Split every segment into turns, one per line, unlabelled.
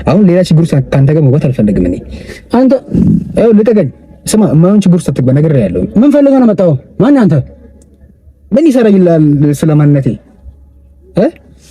አሁን ሌላ ችግር ውስጥ ካንተ ጋር መግባት አልፈልግም። እኔ አንተ ይኸው ልጠቀኝ። ስማ ማን ችግር ውስጥ አትግባ። ነገር ያለው ምን ፈልገህ ነው መጣው? ማን አንተ? ምን ይሰራይላል ስለማንነቴ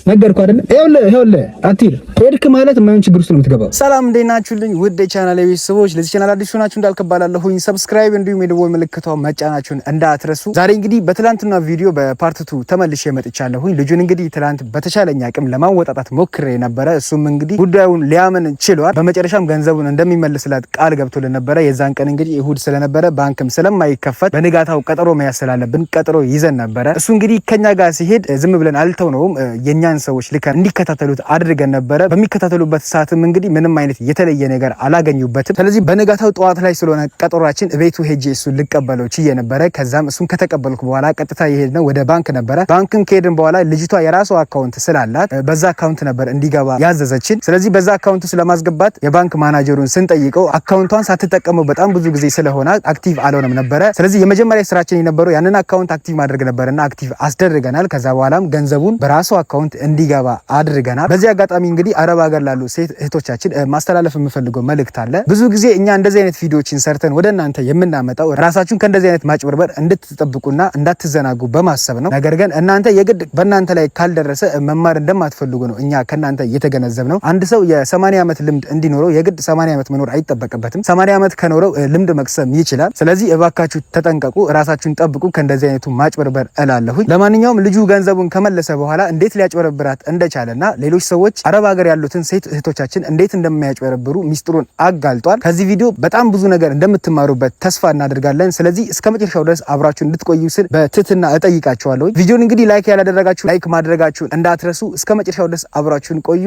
ነገርኩ አይደል? ይኸውልህ አትሂድ። ሄድክ ማለት ማን ችግር ውስጥ ነው የምትገባው።
ሰላም እንዴት ናችሁልኝ? ውድ የቻናሌ ቤተሰቦች፣ ለዚህ ቻናል አዲስ ሆናችሁ እንዳልከባላለሁኝ ሰብስክራይብ እንዲሁም የደወል ምልክቷን መጫናችሁን እንዳትረሱ። ዛሬ እንግዲህ በትላንትና ቪዲዮ በፓርት 2 ተመልሼ መጥቻለሁኝ። ልጁን እንግዲህ ትላንት በተቻለኝ አቅም ለማወጣጣት ሞክሬ ነበረ። እሱም እንግዲህ ጉዳዩን ሊያምን ችሏል። በመጨረሻም ገንዘቡን እንደሚመልስላት ቃል ገብቶልን ነበረ። የዛን ቀን እንግዲህ እሁድ ስለነበረ ባንክም ስለማይከፈት በንጋታው ቀጠሮ መያዝ ስላለብን ቀጠሮ ይዘን ነበረ። እሱ እንግዲህ ከኛ ጋር ሲሄድ ዝም ብለን አልተውነውም። የኛን ሰዎች ልከን እንዲከታተሉት አድርገን ነበረ። በሚከታተሉበት ሰዓትም እንግዲህ ምንም አይነት የተለየ ነገር አላገኙበትም። ስለዚህ በነጋታው ጠዋት ላይ ስለሆነ ቀጠሯችን ቤቱ ሄጄ እሱን ልቀበለው ችዬ ነበረ። ከዛም እሱን ከተቀበልኩ በኋላ ቀጥታ የሄድነው ወደ ባንክ ነበረ። ባንክም ከሄድን በኋላ ልጅቷ የራሷ አካውንት ስላላት በዛ አካውንት ነበር እንዲገባ ያዘዘችን። ስለዚህ በዛ አካውንት ስለማስገባት የባንክ ማናጀሩን ስንጠይቀው አካውንቷን ሳትጠቀመው በጣም ብዙ ጊዜ ስለሆነ አክቲቭ አልሆነም ነበረ። ስለዚህ የመጀመሪያ ስራችን የነበረው ያንን አካውንት አክቲቭ ማድረግ ነበርና አክቲቭ አስደርገናል። ከዛ በኋላም ገንዘቡን በራሷ አካውንት እንዲገባ አድርገናል። በዚህ አጋጣሚ እንግዲህ አረብ ሀገር ላሉ ሴት እህቶቻችን ማስተላለፍ የምፈልገው መልእክት አለ። ብዙ ጊዜ እኛ እንደዚህ አይነት ቪዲዮዎችን ሰርተን ወደ እናንተ የምናመጣው ራሳችሁን ከእንደዚህ አይነት ማጭበርበር እንድትጠብቁና እንዳትዘናጉ በማሰብ ነው። ነገር ግን እናንተ የግድ በእናንተ ላይ ካልደረሰ መማር እንደማትፈልጉ ነው እኛ ከእናንተ እየተገነዘብ ነው። አንድ ሰው የ80 ዓመት ልምድ እንዲኖረው የግድ 80 ዓመት መኖር አይጠበቅበትም። 80 ዓመት ከኖረው ልምድ መቅሰም ይችላል። ስለዚህ እባካችሁ ተጠንቀቁ፣ ራሳችሁን ጠብቁ ከእንደዚህ አይነቱ ማጭበርበር እላለሁኝ። ለማንኛውም ልጁ ገንዘቡን ከመለሰ በኋላ እንዴት ሊያጭበረብራት እንደቻለና ሌሎች ሰዎች አረብ ሀገር ያሉትን ሴት እህቶቻችን እንዴት እንደሚያጭበረብሩ ሚስጥሩን አጋልጧል። ከዚህ ቪዲዮ በጣም ብዙ ነገር እንደምትማሩበት ተስፋ እናደርጋለን። ስለዚህ እስከ መጨረሻው ድረስ አብራችሁ እንድትቆዩ ስል በትህትና እጠይቃችኋለሁ። ቪዲዮን እንግዲህ ላይክ ያላደረጋችሁ ላይክ ማድረጋችሁን እንዳትረሱ። እስከ መጨረሻው ድረስ አብራችሁን ቆዩ።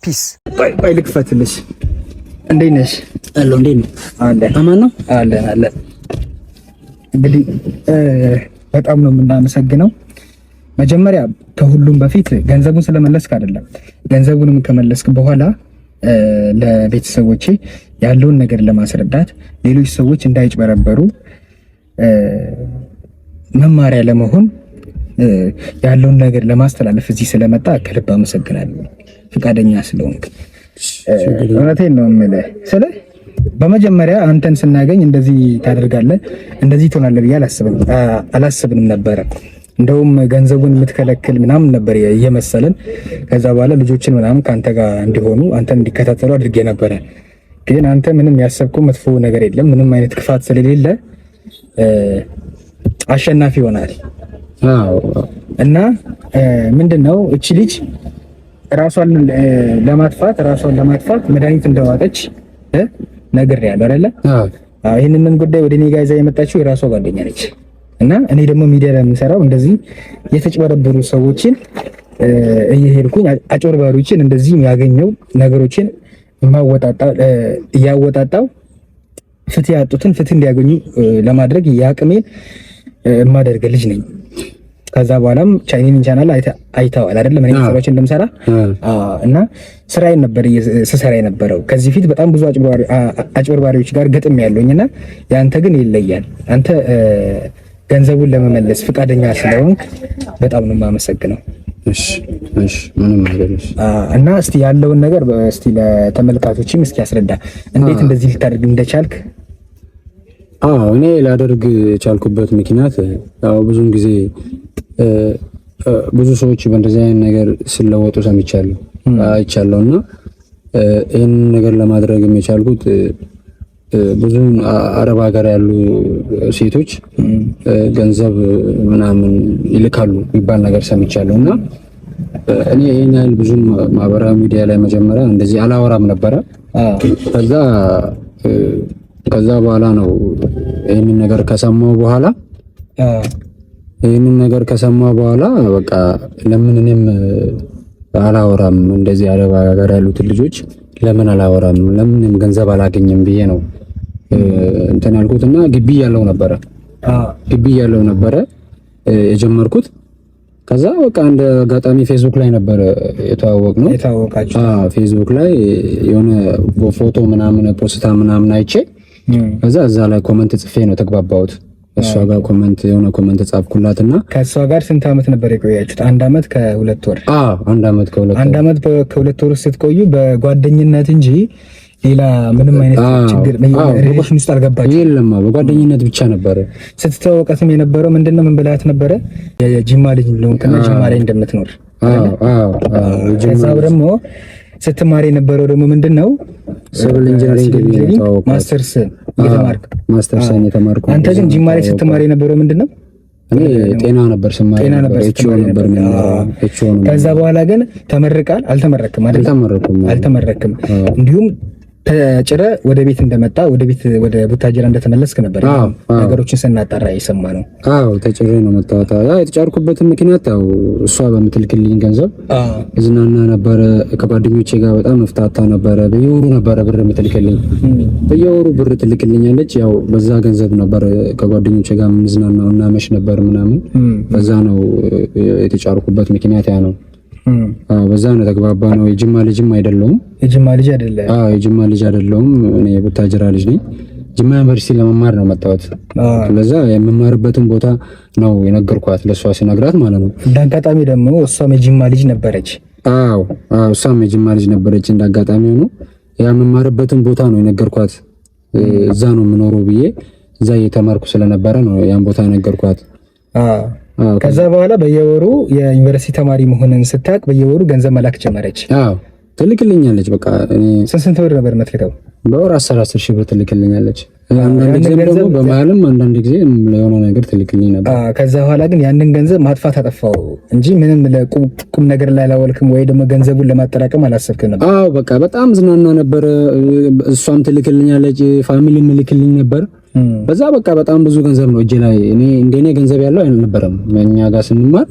ፒስ።
ባይ ልክፈትልሽ። እንዴት ነሽ?
አሎ እንዴት ነው?
አለ
አማን ነው?
አለ እንግዲህ በጣም ነው የምናመሰግነው። መጀመሪያ ከሁሉም በፊት ገንዘቡን ስለመለስክ አይደለም፣ ገንዘቡንም ከመለስክ በኋላ ለቤተሰቦቼ ያለውን ነገር ለማስረዳት ሌሎች ሰዎች እንዳይጭበረበሩ መማሪያ ለመሆን ያለውን ነገር ለማስተላለፍ እዚህ ስለመጣ ከልብ አመሰግናለሁ፣ ፈቃደኛ ስለሆንክ። እውነቴን ነው የምልህ። በመጀመሪያ አንተን ስናገኝ እንደዚህ ታደርጋለህ እንደዚህ ትሆናለህ ብዬ አላስብንም ነበረ። እንደውም ገንዘቡን የምትከለክል ምናምን ነበር እየመሰለን። ከዛ በኋላ ልጆችን ምናምን ከአንተ ጋር እንዲሆኑ አንተን እንዲከታተሉ አድርጌ ነበረ። ግን አንተ ምንም ያሰብኩ መጥፎ ነገር የለም። ምንም አይነት ክፋት ስለሌለ አሸናፊ ይሆናል። እና ምንድነው እቺ ልጅ ራሷን ለማጥፋት መድኃኒት እንደዋጠች ነግሬያለሁ አይደለ? ይሄንን ጉዳይ ወደ እኔ ጋር ይዛ የመጣችው የራሷ ጓደኛ ነች። እና እኔ ደግሞ ሚዲያ ላይ የምሰራው እንደዚህ የተጭበረበሩ ሰዎችን እየሄድኩኝ አጭበርባሪዎችን እንደዚህ ያገኘው ነገሮችን እያወጣጣው ፍትህ ያጡትን ፍትህ እንዲያገኙ ለማድረግ የአቅሜን የማደርግ ልጅ ነኝ። ከዛ በኋላም ቻናል አይተዋል አይደለም? እኔ ሰራዎችን እንደምሰራ እና ስራዬን ነበር ስሰራ የነበረው። ከዚህ ፊት በጣም ብዙ አጭበርባሪዎች ጋር ገጥም ያለውኝና ያንተ ግን ይለያል። አንተ ገንዘቡን ለመመለስ ፈቃደኛ ስለሆንክ በጣም ነው የማመሰግነው።
እሺ ምንም አይደለም።
እና እስቲ ያለውን ነገር እስቲ ለተመልካቾችም እስኪ አስረዳ፣ እንዴት እንደዚህ ልታደርግ እንደቻልክ።
እኔ ላደርግ የቻልኩበት ምክንያት ያው ብዙን ጊዜ ብዙ ሰዎች በእንደዚህ አይነት ነገር ሲለወጡ ሰምቻለሁ አይቻለሁና ይሄን ነገር ለማድረግ የቻልኩት ብዙ አረብ ሀገር ያሉ ሴቶች ገንዘብ ምናምን ይልካሉ የሚባል ነገር ሰምቻለሁና እኔ ይሄን ያህል ብዙ ማህበራዊ ሚዲያ ላይ መጀመሪያ እንደዚህ አላወራም ነበረ። ከዛ በኋላ ነው ይሄንን ነገር ከሰማሁ በኋላ በቃ ለምን እኔም አላወራም እንደዚህ አረብ ሀገር ያሉትን ልጆች ለምን አላወራም፣ ለምን ገንዘብ አላገኝም ብዬ ነው እንትን ያልኩትና ግቢ ያለው ነበረ የጀመርኩት። ከዛ በቃ እንደ አጋጣሚ ፌስቡክ ላይ ነበር የተዋወቃችሁ። ፌስቡክ ላይ የሆነ ፎቶ ምናምን ፖስታ ምናምን አይቼ ከዛ እዛ ላይ ኮሜንት ጽፌ ነው ተግባባሁት።
እሷ ጋር የሆነ ኮመንት ጻፍኩላትና
ከእሷ ጋር ስንት ዓመት ነበር የቆያችሁት? 1 ዓመት ከ2 ወር።
አንድ ዓመት
ከ2 ወር ስትቆዩ በጓደኝነት እንጂ ሌላ ምንም አይነት ችግር ሪሌሽን ውስጥ አልገባችሁም?
የለም፣ በጓደኝነት ብቻ ነበር።
ስትተዋወቃትም የነበረው ምንድነው? ምን ብላት ነበረ? የጂማ ልጅ እንደሆንክና ጂማ ላይ እንደምትኖር። ከዛ ደግሞ ስትማር የነበረው ደግሞ ምንድነው?
ሲቪል ኢንጂነሪንግ
ማስተርስ የተማርኩ። አንተ ግን ጂማ ላይ ስትማር የነበረው ምንድነው?
እኔ ጤና ነበር ስማር ነበር።
ከዛ በኋላ ግን ተመርቃል? አልተመረክም አይደል? አልተመረክም። እንዲሁም ተጭረ ወደ ቤት እንደመጣ ወደ ቡታጅራ እንደተመለስክ ነበር ነገሮችን ስናጣራ የሰማ ነው።
ተጭሬ ነው መጣሁት። የተጫርኩበትን ምክንያት እሷ በምትልክልኝ ገንዘብ እዝናና ነበረ። ከጓደኞቼ ጋር በጣም መፍታታ ነበረ። በየወሩ ነበረ ብር የምትልክልኝ። በየወሩ ብር ትልክልኛለች። በዛ ገንዘብ ነበር ከጓደኞቼ ጋር የምንዝናናው እና መሽ ነበር ምናምን። በዛ ነው የተጫርኩበት ምክንያት ያ ነው። በዛ ነው ተግባባ ነው። የጅማ ልጅም አይደለሁም።
የጅማ ልጅ አይደለሁም። እኔ የቡታጅራ ልጅ ነኝ። ጅማ ዩኒቨርሲቲ ለመማር ነው መጣሁት። ስለዛ የምማርበትን ቦታ ነው የነገርኳት ለሷ ሲነግራት ማለት ነው። እንዳጋጣሚ ደግሞ እሷም የጅማ ልጅ ነበረች።
እሷም የጅማ ልጅ ነበረች። እንዳጋጣሚ ሆኖ የምማርበትን ቦታ ነው የነገርኳት። እዛ ነው የምኖረው ብዬ እዛ እየተማርኩ ስለነበረ ነው ያን ቦታ የነገርኳት።
ከዛ በኋላ በየወሩ የዩኒቨርሲቲ ተማሪ መሆንን ስታቅ በየወሩ ገንዘብ መላክ ጀመረች።
ትልክልኛለች። በቃ እኔ
ስንት ብር ነበር የምትልከው?
በወር 10 ሺህ ብር ትልክልኛለች። አንዳንድ ጊዜ ደግሞ በመሀልም አንዳንድ ጊዜ የሆነ ነገር ትልክልኝ ነበር።
ከዛ በኋላ ግን ያንን ገንዘብ ማጥፋት አጠፋው እንጂ ምንም ለቁም ነገር ላይ አላወልክም ወይ ደግሞ ገንዘቡን ለማጠራቀም አላሰብክም ነበር?
በቃ በጣም ዝናና ነበር። እሷም ትልክልኛለች፣ ፋሚሊም ልክልኝ ነበር። በዛ በቃ በጣም ብዙ ገንዘብ ነው እጄ ላይ። እንደኔ ገንዘብ ያለው አልነበረም። እኛ ጋር ስንማር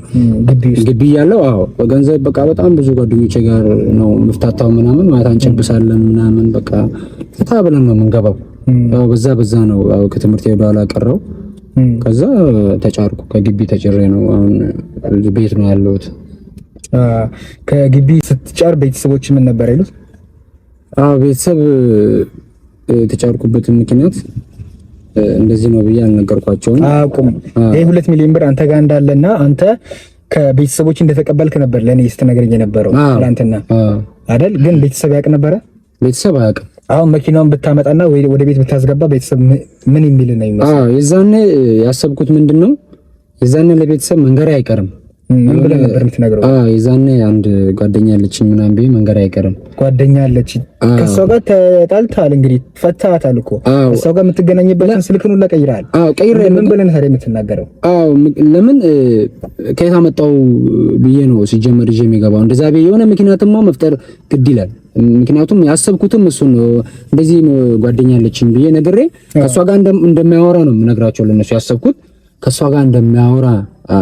ግቢ ያለው ገንዘብ በቃ በጣም ብዙ ጓደኞቼ ጋር ነው መፍታታው ምናምን ማታ እንጨብሳለን ምናምን በቃ ፍታ ብለን ነው የምንገባው። በዛ ነው ከትምህርት ወደ ኋላ ቀረው። ከዛ ተጫርኩ። ከግቢ ተጭሬ ነው አሁን ቤት ነው ያለሁት።
ከግቢ ስትጫር ቤተሰቦች ምን ነበር ያሉት?
ቤተሰብ የተጫርኩበት ምክንያት እንደዚህ ነው ብዬ አልነገርኳቸውም።
አቁም። ይሄ 2 ሚሊዮን ብር አንተ ጋር እንዳለና አንተ ከቤተሰቦች እንደተቀበልክ ነበር ለኔ ስትነግረኝ የነበረው ትናንትና አይደል? ግን ቤተሰብ ያውቅ ነበረ?
ቤተሰብ አያውቅም።
አሁን መኪናውን ብታመጣና ወደ ቤት ብታስገባ ቤተሰብ ምን የሚል ነው ይመስል?
የዛኔ ያሰብኩት ምንድነው የዛኔ ለቤተሰብ መንገር አይቀርም።
ምን ብለህ ነበር የምትነግረው?
የዛኔ አንድ ጓደኛ አለችኝ ምናምን ብዬ መንገር አይቀርም።
ጓደኛ አለችኝ ከሷ ጋር ተጣልተሃል እንግዲህ ፈታሃታል እኮ ከሷ ጋር የምትገናኝበትን ስልክን ሁላ ቀይረሃል። ቀይረህ ምን ብለህ ነው የምትናገረው?
ለምን ከየት አመጣው ብዬ ነው ሲጀመር ይዤ የሚገባው። እንደዛ ብዬ የሆነ ምክንያትማ መፍጠር ግድ ይላል። ምክንያቱም ያሰብኩትም እሱ ነው። እንደዚህ ጓደኛ አለችኝ ብዬ ነግሬ ከሷ ጋር እንደማያወራ ነው የምነግራቸው ለነሱ። ያሰብኩት ከሷ ጋር እንደማያወራ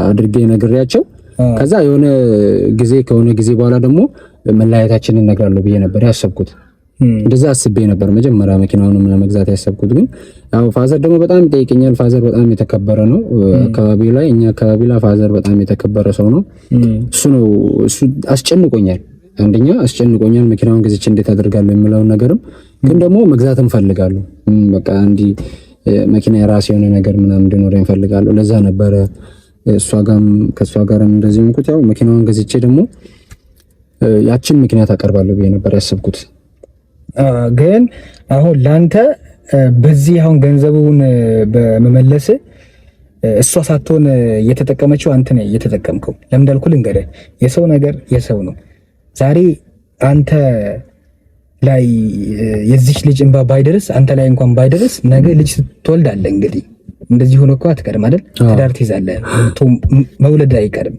አድርጌ ነግሬያቸው ከዛ ከሆነ ጊዜ በኋላ ደግሞ መለያየታችንን እነግራለሁ ብዬ ነበር ያሰብኩት። እንደዛ አስቤ ነበር መጀመሪያ መኪናውንም ለመግዛት ያሰብኩት። ግን ፋዘር ደግሞ በጣም ይጠይቀኛል። ፋዘር በጣም የተከበረ ነው አካባቢው ላይ፣ እኛ አካባቢ ላይ ፋዘር በጣም የተከበረ ሰው ነው። እሱ አስጨንቆኛል። አንደኛ አስጨንቆኛል። መኪናውን ገዝቼ እንዴት አደርጋለሁ የሚለውን ነገርም ግን ደግሞ መግዛትም ፈልጋለሁ። በቃ እንዲህ መኪና የራሴ የሆነ ነገር ምናምን እንዲኖረኝ ፈልጋለሁ። ለዛ ነበረ ከእሷ ጋርም እንደዚህ እንኩት መኪናውን ገዝቼ ደግሞ ያችን ምክንያት አቀርባለሁ ብዬ ነበር ያሰብኩት።
ግን አሁን ላንተ በዚህ አሁን ገንዘቡን በመመለስ እሷ ሳትሆን እየተጠቀመችው አንተ ነህ እየተጠቀምከው። ለምን እንዳልኩ ልንገርህ፣ የሰው ነገር የሰው ነው። ዛሬ አንተ ላይ የዚች ልጅ እንባ ባይደርስ አንተ ላይ እንኳን ባይደርስ ነገ ልጅ ትወልዳለህ። እንግዲህ እንደዚህ ሆነ እኮ አትቀርም አይደል? ትዳር ትይዛለህ፣ መውለድ አይቀርም።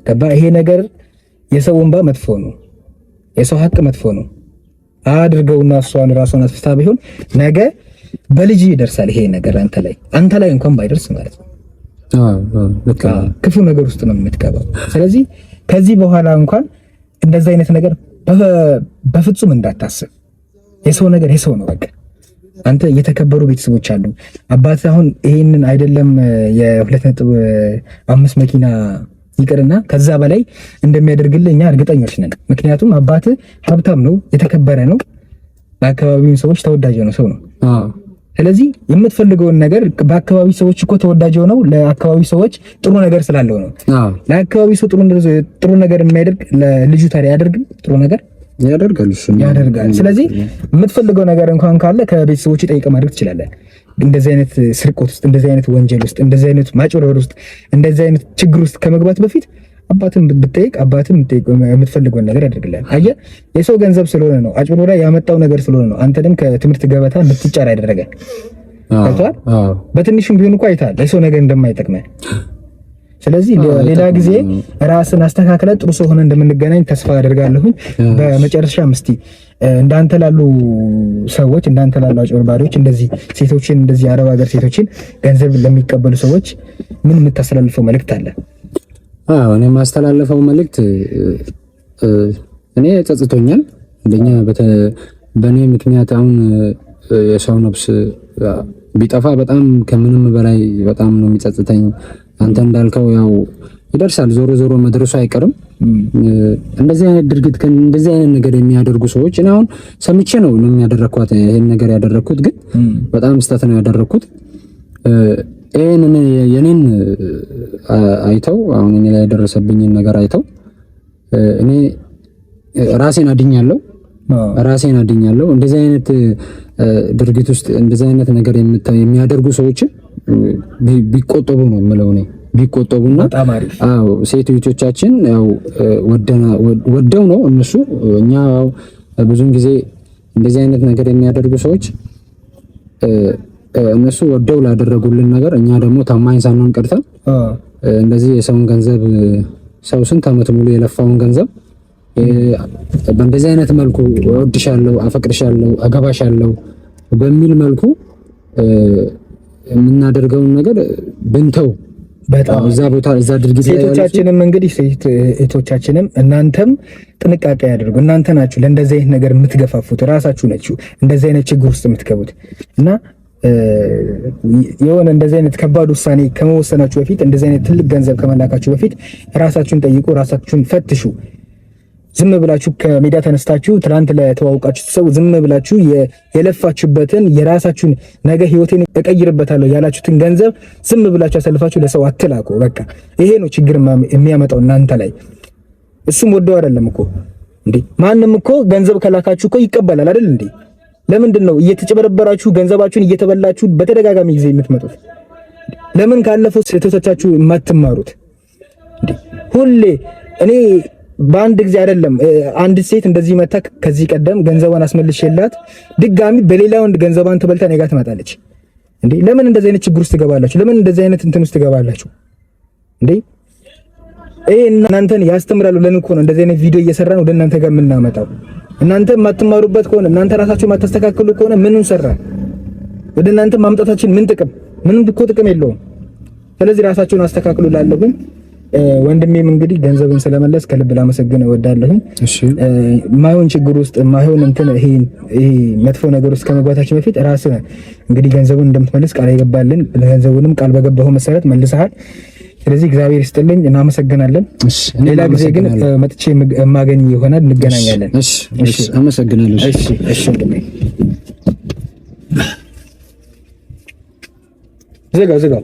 ገባ? ይሄ ነገር የሰው እንባ መጥፎ ነው፣ የሰው ሀቅ መጥፎ ነው። አድርገውና እሷን ራሷን አጥፍታ ቢሆን ነገ በልጅ ይደርሳል ይሄ ነገር አንተ ላይ እንኳን ባይደርስ ማለት ነው። ክፉ ነገር ውስጥ ነው የምትገባው። ስለዚህ ከዚህ በኋላ እንኳን እንደዚህ አይነት ነገር በፍጹም እንዳታስብ። የሰው ነገር የሰው ነው። በቃ አንተ የተከበሩ ቤተሰቦች አሉ። አባት አሁን ይሄንን አይደለም የ2.5 መኪና ይቅርና ከዛ በላይ እንደሚያደርግልህ እኛ እርግጠኞች ነን። ምክንያቱም አባት ሀብታም ነው፣ የተከበረ ነው፣ ለአካባቢው ሰዎች ተወዳጅ ነው ሰው ነው። ስለዚህ የምትፈልገውን ነገር በአካባቢ ሰዎች እኮ ተወዳጅ ሆነው ለአካባቢ ሰዎች ጥሩ ነገር ስላለው ነው። ለአካባቢ ሰው ጥሩ ነገር የሚያደርግ ለልጁ ታዲያ ያደርግም ጥሩ ነገር ያደርጋል። ስለዚህ የምትፈልገው ነገር እንኳን ካለ ከቤተሰቦች ጠይቀህ ማድረግ ትችላለህ። እንደዚህ አይነት ስርቆት ውስጥ፣ እንደዚህ አይነት ወንጀል ውስጥ፣ እንደዚህ አይነት ማጭበርበር ውስጥ፣ እንደዚህ አይነት ችግር ውስጥ ከመግባት በፊት አባትን ብትጠይቅ የምትፈልገውን ነገር ያደርግልሃል። አየህ የሰው ገንዘብ ስለሆነ ነው፣ አጭበርብሮ ላይ ያመጣው ነገር ስለሆነ ነው አንተንም ከትምህርት ገበታ እንድትጫር ያደረገ። አይተዋል። በትንሽም ቢሆን እኮ አይተሃል የሰው ነገር እንደማይጠቅመህ። ስለዚህ ሌላ ጊዜ ራስን አስተካክለ ጥሩ ሰው ሆነ እንደምንገናኝ ተስፋ አደርጋለሁ። በመጨረሻም እስቲ እንዳንተ ላሉ ሰዎች፣ እንዳንተ ላሉ አጭበርባሪዎች፣ እንደዚህ ሴቶችን፣ እንደዚህ አረብ ሀገር ሴቶችን ገንዘብ ለሚቀበሉ ሰዎች ምን የምታስተላልፈው መልእክት አለ?
እኔ የማስተላልፈው መልእክት እኔ ጸጽቶኛል። እንደኛ በእኔ ምክንያት አሁን የሰው ነፍስ ቢጠፋ በጣም ከምንም በላይ በጣም ነው የሚጸጽተኝ። አንተ እንዳልከው ያው ይደርሳል፣ ዞሮ ዞሮ መድረሱ አይቀርም። እንደዚህ አይነት ድርጊት እንደዚህ አይነት ነገር የሚያደርጉ ሰዎች እኔ አሁን ሰምቼ ነው የሚያደርኩት ይሄን ነገር ያደረኩት፣ ግን በጣም ስህተት ነው ያደረኩት። ይሄን የኔን አይተው አሁን እኔ ላይ የደረሰብኝን ነገር አይተው እኔ ራሴን አድኛለሁ። እንደዚህ አይነት ድርጊት ውስጥ እንደዚህ አይነት ነገር የሚያደርጉ ሰዎች ቢቆጠቡ ነው የምለው እኔ። ቢቆጠቡና አዎ ሴት ልጆቻችን ያው ወደው ነው እነሱ። እኛ ያው ብዙን ጊዜ እንደዚህ አይነት ነገር የሚያደርጉ ሰዎች እነሱ ወደው ላደረጉልን ነገር እኛ ደግሞ ታማኝ ሳንሆን ቀርተን እንደዚህ የሰውን ገንዘብ ሰው ስንት ዓመት ሙሉ የለፋውን ገንዘብ በእንደዚህ አይነት መልኩ እወድሻለሁ፣ አፈቅርሻለሁ፣ አገባሻለሁ በሚል መልኩ የምናደርገውን ነገር ብንተው በጣም እዛ ድርጊት
ሴቶቻችንም እንግዲህ ሴት እህቶቻችንም እናንተም ጥንቃቄ ያደርጉ። እናንተ ናችሁ ለእንደዚህ አይነት ነገር የምትገፋፉት፣ ራሳችሁ ናችሁ እንደዚህ አይነት ችግር ውስጥ የምትገቡት እና የሆነ እንደዚህ አይነት ከባድ ውሳኔ ከመወሰናችሁ በፊት እንደዚህ አይነት ትልቅ ገንዘብ ከመላካችሁ በፊት ራሳችሁን ጠይቁ፣ ራሳችሁን ፈትሹ። ዝም ብላችሁ ከሜዳ ተነስታችሁ ትናንት ለተዋውቃችሁ ሰው ዝም ብላችሁ የለፋችሁበትን የራሳችሁን ነገ ህይወቴን እቀይርበታለሁ ያላችሁትን ገንዘብ ዝም ብላችሁ አሳልፋችሁ ለሰው አትላኩ። በቃ ይሄ ነው ችግር የሚያመጣው እናንተ ላይ። እሱም ወደው አይደለም እኮ እንዴ። ማንም እኮ ገንዘብ ከላካችሁ እኮ ይቀበላል አይደል እንዴ? ለምንድን ነው እየተጨበረበራችሁ ገንዘባችሁን እየተበላችሁ በተደጋጋሚ ጊዜ የምትመጡት? ለምን ካለፈው ስህተቶቻችሁ የማትማሩት እንዴ? ሁሌ እኔ በአንድ ጊዜ አይደለም አንድ ሴት እንደዚህ መታ ከዚህ ቀደም ገንዘቧን አስመልሼላት ድጋሚ በሌላ ወንድ ገንዘቧን ተበልታ ነገ ትመጣለች እንዴ? ለምን እንደዚህ አይነት ችግር ውስጥ ትገባላችሁ? ለምን እንደዚህ አይነት እንትን ውስጥ ትገባላችሁ እንዴ? እናንተን ያስተምራሉ። ለምን እኮ ነው እንደዚህ አይነት ቪዲዮ እየሰራን ወደ እናንተ ጋር የምናመጣው? እናንተ የማትማሩበት ከሆነ እናንተ ራሳችሁ የማታስተካክሉ ከሆነ ምኑን ሰራ? ወደ እናንተ ማምጣታችን ምን ጥቅም? ምንም እኮ ጥቅም የለውም። ስለዚህ ራሳችሁን አስተካክሉ ላለሁኝ ወንድሜም እንግዲህ ገንዘብን ስለመለስ ከልብ ላመሰግን እወዳለሁ። እሺ ማይሆን ችግር ውስጥ ማይሆን እንትን ይሄ መጥፎ ነገር ውስጥ ከመግባታችን በፊት ራስህ እንግዲህ ገንዘቡን እንደምትመልስ ቃል ይገባልን። ለገንዘቡንም ቃል በገባው መሰረት መልሰሃል። ስለዚህ እግዚአብሔር ይስጥልኝ፣ እናመሰግናለን። ሌላ ጊዜ ግን መጥቼ የማገኝ ይሆናል፣ እንገናኛለን።
እሺ አመሰግናለሁ።
እሺ ወንድሜ ዝጋው።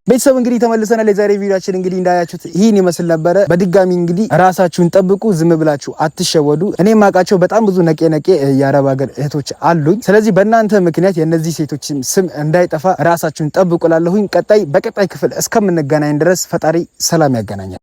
ቤተሰብ እንግዲህ ተመልሰናል። የዛሬ ቪዲዮአችን እንግዲህ እንዳያችሁት ይህን ይመስል ነበረ። በድጋሚ እንግዲህ ራሳችሁን ጠብቁ፣ ዝም ብላችሁ አትሸወዱ። እኔ ማውቃቸው በጣም ብዙ ነቄ የአረብ ሀገር እህቶች አሉኝ። ስለዚህ በእናንተ ምክንያት የእነዚህ ሴቶች ስም እንዳይጠፋ ራሳችሁን ጠብቁ ላለሁኝ። በቀጣይ ክፍል እስከምንገናኝ ድረስ ፈጣሪ ሰላም ያገናኛል።